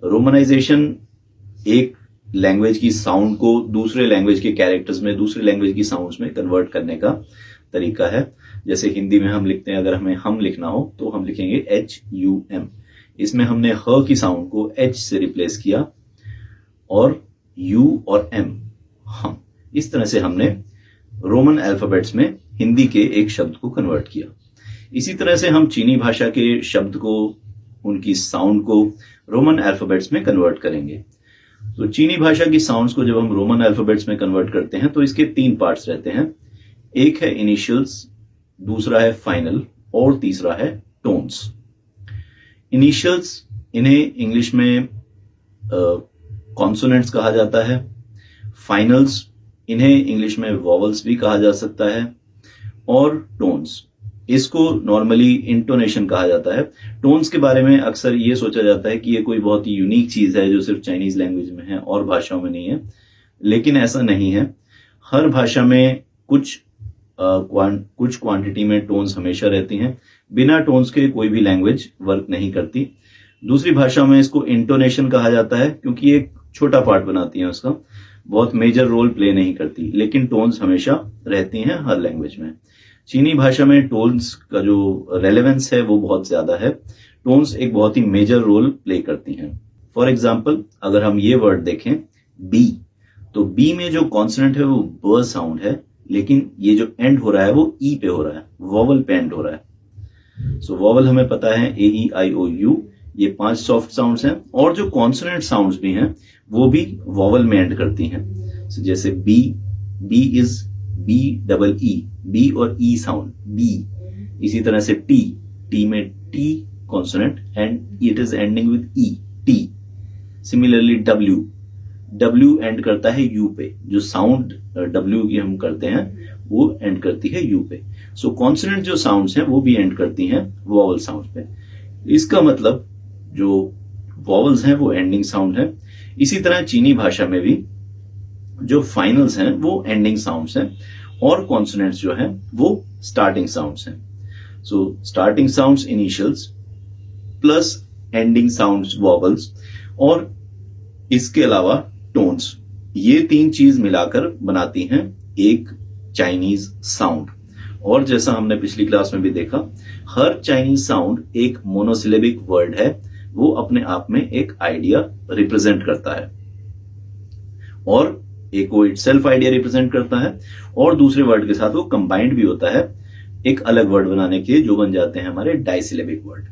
रोमनाइजेशन एक लैंग्वेज की साउंड को दूसरे लैंग्वेज के कैरेक्टर्स में, दूसरे लैंग्वेज की साउंड्स में कन्वर्ट करने का तरीका है। जैसे हिंदी में हम लिखते हैं, अगर हमें हम लिखना हो तो हम लिखेंगे HUM। इसमें हमने ह की साउंड को H से रिप्लेस किया और U और M हम, इस तरह से हमने रोमन अल्फाबेट्स में हिंदी के एक शब्द को कन्वर्ट किया। इसी तरह से हम चीनी भाषा के शब्द को, उनकी साउंड को रोमन अल्फाबेट्स में कन्वर्ट करेंगे। तो चीनी भाषा की साउंड्स को जब हम रोमन अल्फाबेट्स में कन्वर्ट करते हैं तो इसके 3 पार्ट्स रहते हैं। एक है इनिशियल्स, दूसरा है फाइनल और तीसरा है टोन्स। इनिशियल्स, इन्हें इंग्लिश में कॉन्सोनेंट्स कहा जाता है। फाइनल्स, इन्हें इंग्लिश में वॉवल्स भी कहा जा सकता है। और टोन्स, इसको नॉर्मली इंटोनेशन कहा जाता है। टोन्स के बारे में अक्सर ये सोचा जाता है कि ये कोई बहुत ही यूनिक चीज है जो सिर्फ चाइनीज लैंग्वेज में है और भाषाओं में नहीं है, लेकिन ऐसा नहीं है। हर भाषा में कुछ क्वांटिटी में टोन्स हमेशा रहती हैं। बिना टोन्स के कोई भी लैंग्वेज वर्क नहीं करती। दूसरी भाषा में इसको इंटोनेशन कहा जाता है क्योंकि एक छोटा पार्ट बनाती है, उसका बहुत मेजर रोल प्ले नहीं करती, लेकिन टोन्स हमेशा रहती हैं हर लैंग्वेज में। चीनी भाषा में टोन्स का जो रेलेवेंस है वो बहुत ज्यादा है। टोन्स एक बहुत ही मेजर रोल प्ले करती हैं। फॉर एग्जाम्पल, अगर हम ये वर्ड देखें बी, तो बी में जो कॉन्सोनेंट है वो ब साउंड है, लेकिन ये जो एंड हो रहा है वो ई पे हो रहा है, वॉवल पे एंड हो रहा है। सो वॉवल हमें पता है AEIOU, ये 5 सॉफ्ट साउंड्स हैं। और जो कॉन्सोनेंट साउंड्स भी हैं वो भी वॉवल में एंड करती हैं। जैसे B, B is BEE, B और ई साउंड बी। इसी तरह से टी, टी में T consonant and it is ending with E, T. Similarly W, W end करता है यू पे, जो साउंड डब्ल्यू की हम करते हैं वो एंड करती है यू पे। सो कॉन्सोनेंट जो साउंड्स हैं वो भी एंड करती हैं वॉवल साउंड पे। इसका मतलब जो वॉवल्स हैं वो एंडिंग साउंड है। इसी तरह चीनी भाषा में भी जो फाइनल्स हैं वो एंडिंग साउंड्स हैं और कॉन्सोनेंट्स जो हैं वो स्टार्टिंग साउंड्स हैं। So starting sounds initials plus ending sounds vowels और इसके अलावा टोन्स, ये 3 चीज मिलाकर बनाती हैं एक चाइनीज साउंड। और जैसा हमने पिछली क्लास में भी देखा, हर चाइनीज साउंड एक मोनोसिलेबिक वर्ड है, वो अपने आप में एक आइडिया रिप्रेजेंट करता है और एक वो इटसेल्फ आइडिया रिप्रेजेंट करता है और दूसरे वर्ड के साथ वो कंबाइंड भी होता है एक अलग वर्ड बनाने के लिए, जो बन जाते हैं हमारे डाइसिलेबिक वर्ड।